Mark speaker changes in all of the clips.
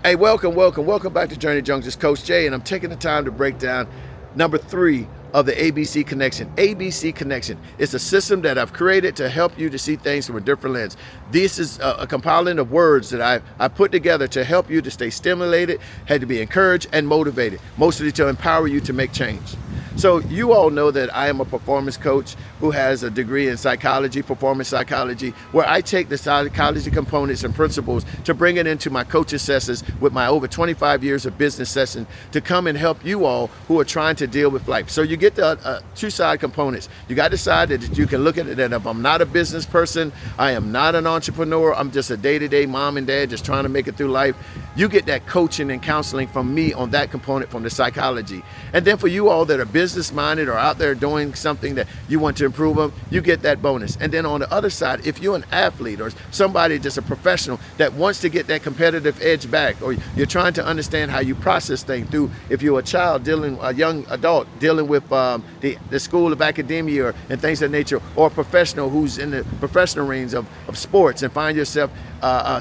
Speaker 1: Hey, welcome back to Journey Junks. It's Coach Jay, and I'm taking the time to break down number 3 of the ABC Connection. ABC Connection. It's a system that I've created to help you to see things from a different lens. This is a compiling of words that I put together to help you to stay stimulated, had to be encouraged and motivated, mostly to empower you to make change. So you all know that I am a performance coach who has a degree in psychology, performance psychology, where I take the psychology components and principles to bring it into my coaching sessions with my over 25 years of business session to come and help you all who are trying to deal with life. So you get the two side components. You got the side that you can look at it, and if I'm not a business person, I am not an entrepreneur, I'm just a day-to-day mom and dad just trying to make it through life. You get that coaching and counseling from me on that component from the psychology. And then for you all that are business minded or out there doing something that you want to improve on, you get that bonus. And then on the other side, if you're an athlete or somebody just a professional that wants to get that competitive edge back, or you're trying to understand how you process things through, if you're a young adult dealing with the school of academia and things of that nature, or a professional who's in the professional range of sports and find yourself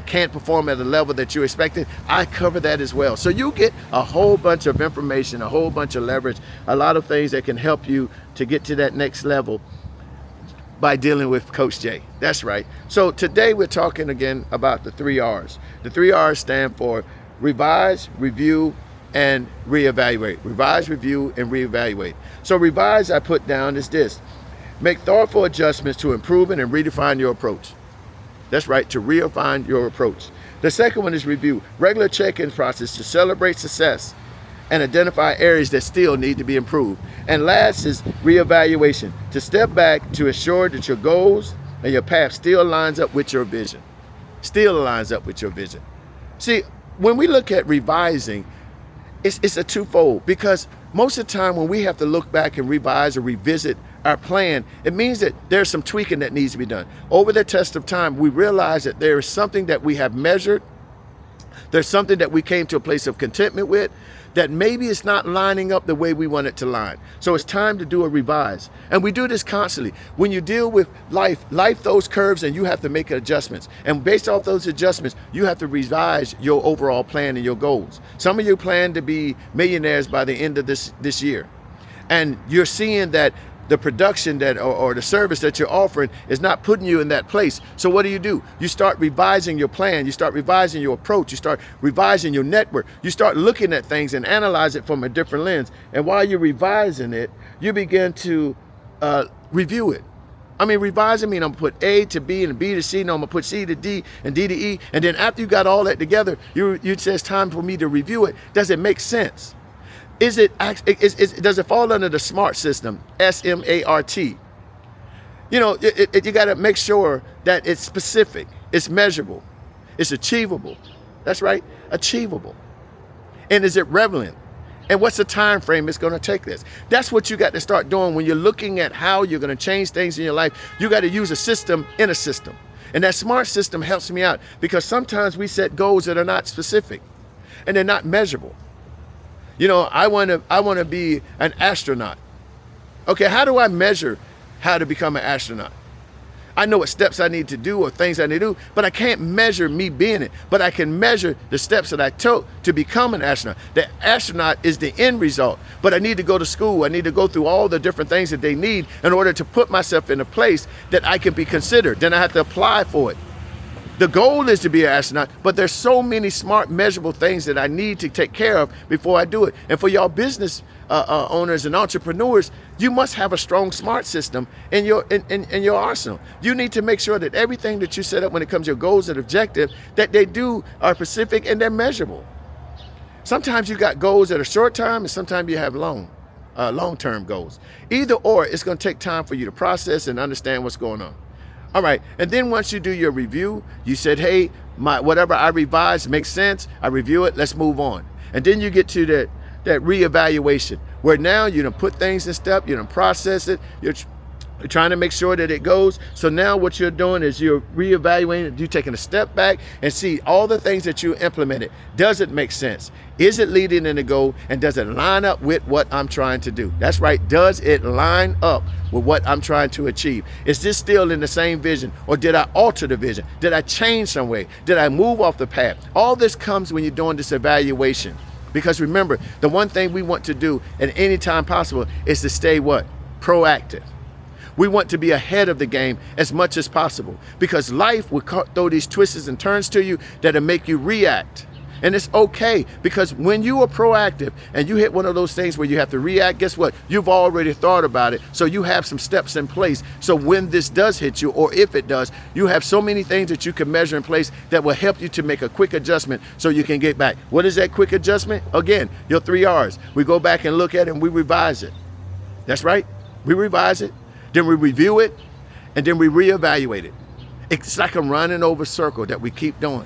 Speaker 1: can't perform at the level that you're expecting, I cover that as well. So you get a whole bunch of information, a whole bunch of leverage, a lot of things that can help you to get to that next level by dealing with Coach Jay. That's right. So today we're talking again about the 3R's. The 3R's stand for revise, review, and reevaluate. Revise, review, and reevaluate. So revise, I put down is this: make thoughtful adjustments to improve and redefine your approach. That's right, to refine your approach. The second one is review. Regular check-in process to celebrate success and identify areas that still need to be improved. And last is reevaluation, to step back to ensure that your goals and your path still lines up with your vision. Still aligns up with your vision. See, when we look at revising, it's a twofold, because most of the time when we have to look back and revise or revisit our plan, it means that there's some tweaking that needs to be done. Over the test of time, we realize that there is something that we have measured, there's something that we came to a place of contentment with, that maybe it's not lining up the way we want it to line. So it's time to do a revise. And we do this constantly. When you deal with life throws curves and you have to make adjustments. And based off those adjustments, you have to revise your overall plan and your goals. Some of you plan to be millionaires by the end of this year. And you're seeing that the production that or the service that you're offering is not putting you in that place. So what do? You start revising your plan, you start revising your approach, you start revising your network, you start looking at things and analyze it from a different lens. And while you're revising it, you begin to review it. I mean, revising means I'm gonna put A to B and B to C, no, I'm gonna put C to D and D to E. And then after you got all that together, you say it's time for me to review it. Does it make sense? Does it fall under the SMART system, S-M-A-R-T? You know, you got to make sure that it's specific, it's measurable, it's achievable. That's right, achievable. And is it relevant? And what's the time frame it's going to take this? That's what you got to start doing when you're looking at how you're going to change things in your life. You got to use a system in a system. And that SMART system helps me out, because sometimes we set goals that are not specific and they're not measurable. You know, I want to be an astronaut. Okay, how do I measure how to become an astronaut? I know what steps I need to do or things I need to do, but I can't measure me being it. But I can measure the steps that I took to become an astronaut. The astronaut is the end result, but I need to go to school. I need to go through all the different things that they need in order to put myself in a place that I can be considered. Then I have to apply for it. The goal is to be an astronaut, but there's so many smart, measurable things that I need to take care of before I do it. And for y'all business owners and entrepreneurs, you must have a strong SMART system in your arsenal. You need to make sure that everything that you set up when it comes to your goals and objectives, that they do are specific and they're measurable. Sometimes you got goals that are short term, and sometimes you have long-term goals. Either or, it's going to take time for you to process and understand what's going on. All right, and then once you do your review, you said, hey, whatever I revised makes sense, I review it, let's move on. And then you get to that reevaluation, where now you done put things in step, you done process it, trying to make sure that it goes. So now what you're doing is you're reevaluating, you're taking a step back and see all the things that you implemented. Does it make sense? Is it leading in the goal? And does it line up with what I'm trying to do? That's right. Does it line up with what I'm trying to achieve? Is this still in the same vision, or did I alter the vision? Did I change some way? Did I move off the path? All this comes when you're doing this evaluation. Because remember, the one thing we want to do at any time possible is to stay what? Proactive. We want to be ahead of the game as much as possible, because life will throw these twists and turns to you that'll make you react. And it's okay, because when you are proactive and you hit one of those things where you have to react, guess what? You've already thought about it. So you have some steps in place. So when this does hit you, or if it does, you have so many things that you can measure in place that will help you to make a quick adjustment so you can get back. What is that quick adjustment? Again, your 3 R's. We go back and look at it and we revise it. That's right. We revise it. Then we review it, and then we reevaluate it. It's like a running over circle that we keep doing.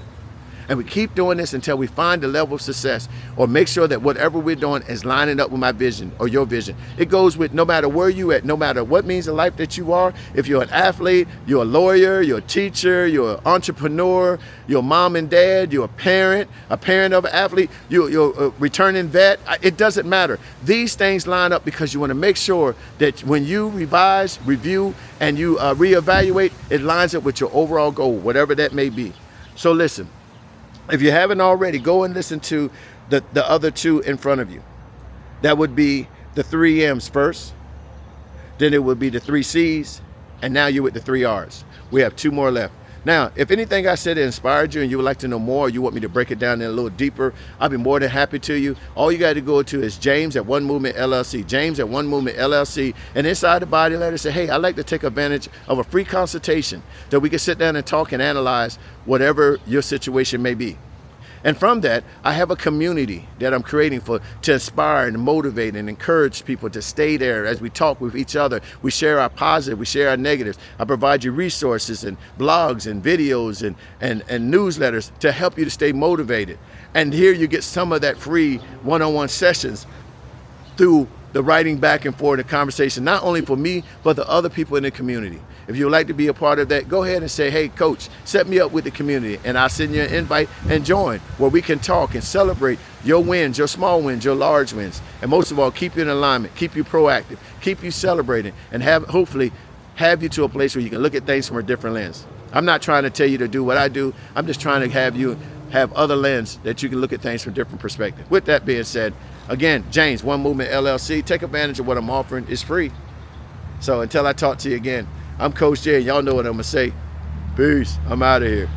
Speaker 1: And we keep doing this until we find the level of success, or make sure that whatever we're doing is lining up with my vision or your vision. It goes with no matter where you at, no matter what means of life that you are. If you're an athlete, you're a lawyer, you're a teacher, you're an entrepreneur, you're a mom and dad, you're a parent of an athlete, you're a returning vet. It doesn't matter. These things line up because you want to make sure that when you revise, review, and you reevaluate, it lines up with your overall goal, whatever that may be. So listen. If you haven't already, go and listen to the other two in front of you. That would be the 3 M's first, then it would be the 3 C's, and now you're with the 3 R's. We have 2 more left. Now, if anything I said inspired you and you would like to know more, or you want me to break it down a little deeper, I'll be more than happy to you. All you got to go to is James at One Movement LLC. James at One Movement LLC. And inside the body letter, say, hey, I'd like to take advantage of a free consultation that we can sit down and talk and analyze whatever your situation may be. And from that, I have a community that I'm creating to inspire and motivate and encourage people to stay there as we talk with each other. We share our positive, we share our negatives. I provide you resources and blogs and videos and newsletters to help you to stay motivated. And here you get some of that free one-on-one sessions through the writing back and forth, the conversation, not only for me, but the other people in the community. If you would like to be a part of that, go ahead and say, hey, coach, set me up with the community, and I'll send you an invite and join, where we can talk and celebrate your wins, your small wins, your large wins. And most of all, keep you in alignment, keep you proactive, keep you celebrating, and hopefully have you to a place where you can look at things from a different lens. I'm not trying to tell you to do what I do. I'm just trying to have you have other lens that you can look at things from different perspectives. With that being said, again, James, One Movement LLC, take advantage of what I'm offering. It's free. So until I talk to you again, I'm Coach J, and y'all know what I'm going to say. Peace. I'm out of here.